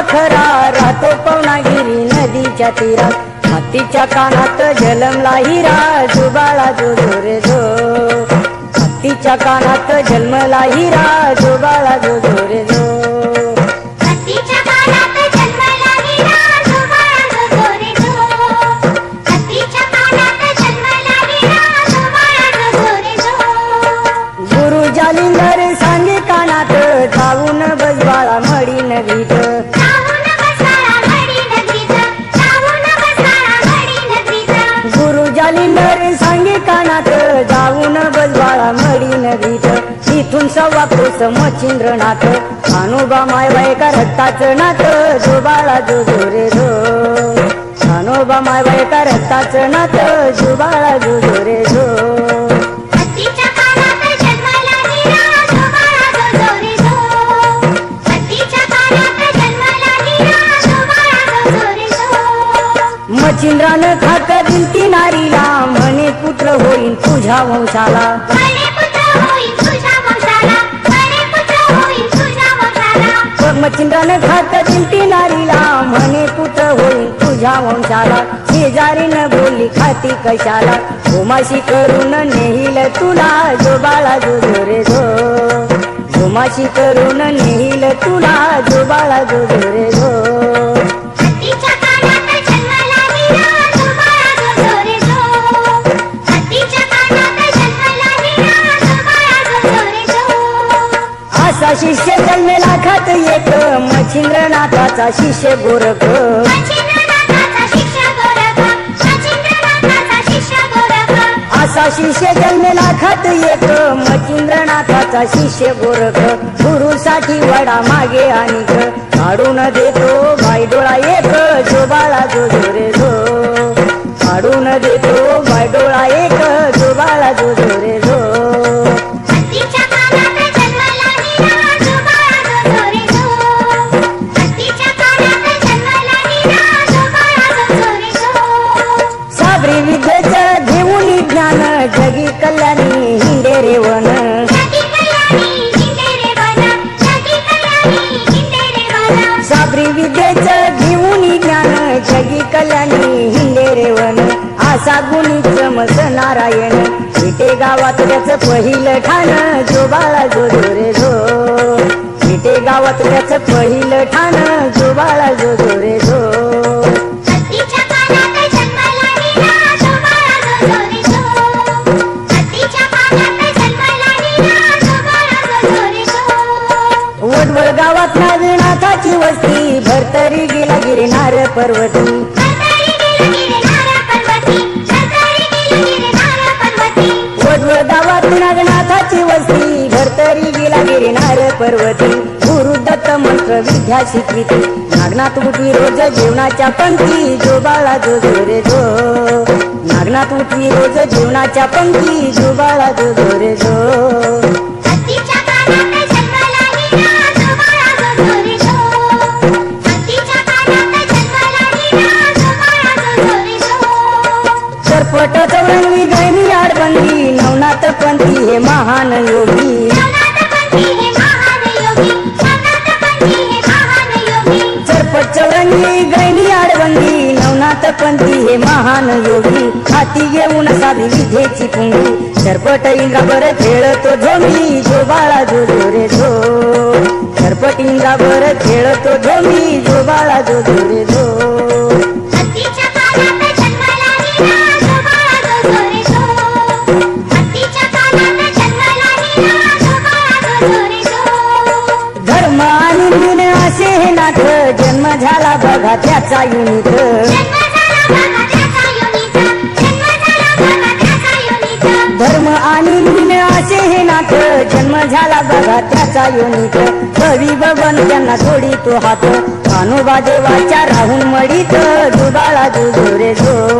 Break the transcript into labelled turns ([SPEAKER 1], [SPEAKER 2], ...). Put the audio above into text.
[SPEAKER 1] खरा राहतो पवनागिरी नदीच्या तीरात हत्तीच्या कानात जन्मला हिरा जो बाळा जो रे जो हत्तीच्या कानात जन्मला हिरा जो बाळा जो रे जो जालिंदर सांगे कानात जाऊन बस बाळा मडी नगरीत गुरु जालिंदर सांगे कानात जाऊन बस बाळा मडी नगरीत तिथून सव्वा कोस मच्छिंद्रनाथ कान्होबा मायबाई का रक्ताचं नात जो बाळा जो रे जो कान्होबा मायबाई का रक्ताचं नात जो बाळा जो रे जो मच्छिंद्रानं खात दिलती नारीला म्हणे पुत्र होईल तुझ्या वंशाला मच्छिंद्रानं खात दिलती नारीला म्हणे पुत्र होईल तुझ्या वंशाला शेजारीनं बोलली खाती कशाला घुमाशी करून नेईल तुला जो बाळा जो रे जो घुमाशी करून नेईल तुला जो बाळा जो रे जो असा शिष्य जन्मेला खात एक मच्छिंद्रनाथाचा शिष्य गोरख असा शिष्य जन्मेला खात एक मच्छिंद्रनाथाचा शिष्य गोरख गुरुसाठी वडा मागे आणि काढून देतो बाई डोळा एक जो बाळा जो रे जो काढून देतो बाई डोळा एक जो बाळा जो रे जो जगी कल्याणी हिंडे रेवन साबरी विद्येचं घेऊन ज्ञान जगी कल्याणी हिंडे रेवन असा गुणी चमस नारायण विटे गावात त्याचं पहिलं ठाण जो बाळा जो रे जो विटे गावात त्याचं पहिलं ठाण जो बाळा जो रे जो वडवळ गावात नागनाथाची वस्ती भरतरी गेला गिरनार पर्वती वडवळ गावात नागनाथाची वस्ती भरतरी गेला गिरनार पर्वती गुरु दत्त मंत्र विद्या शिकविती नागनाथ उठवी रोज जेवणाच्या पंक्ती जो बाळा जो रे जो नागनाथ उठवी रोज जेवणाच्या पंक्ती जो बाळा जो रे जो सरपट चौरंगी गैनी आडबंगी नवनाथ पंथी हे महान योगी सरपट चौरंगी गैनी आडबंगी नवनाथ पंथी हे महान योगी हाती घेऊन साधी विधेची पुंगी सरपट इंद्राबर खेळतो झोमी जो बाळा जो रे जो सरपट इंद्राबर खेळतो झोमी जो बाळा जो रे जो धर्म आणि गुण असे हे नाथ जन्म झाला बघा त्याचा युनित धर्म आणि गुण असे हे नाथ जन्म झाला बघा त्याचा युनित कवी बबन त्यांना जोडी तो हात कान्होबा देवाच्या राहून मडीत जो बाळा जो रे जो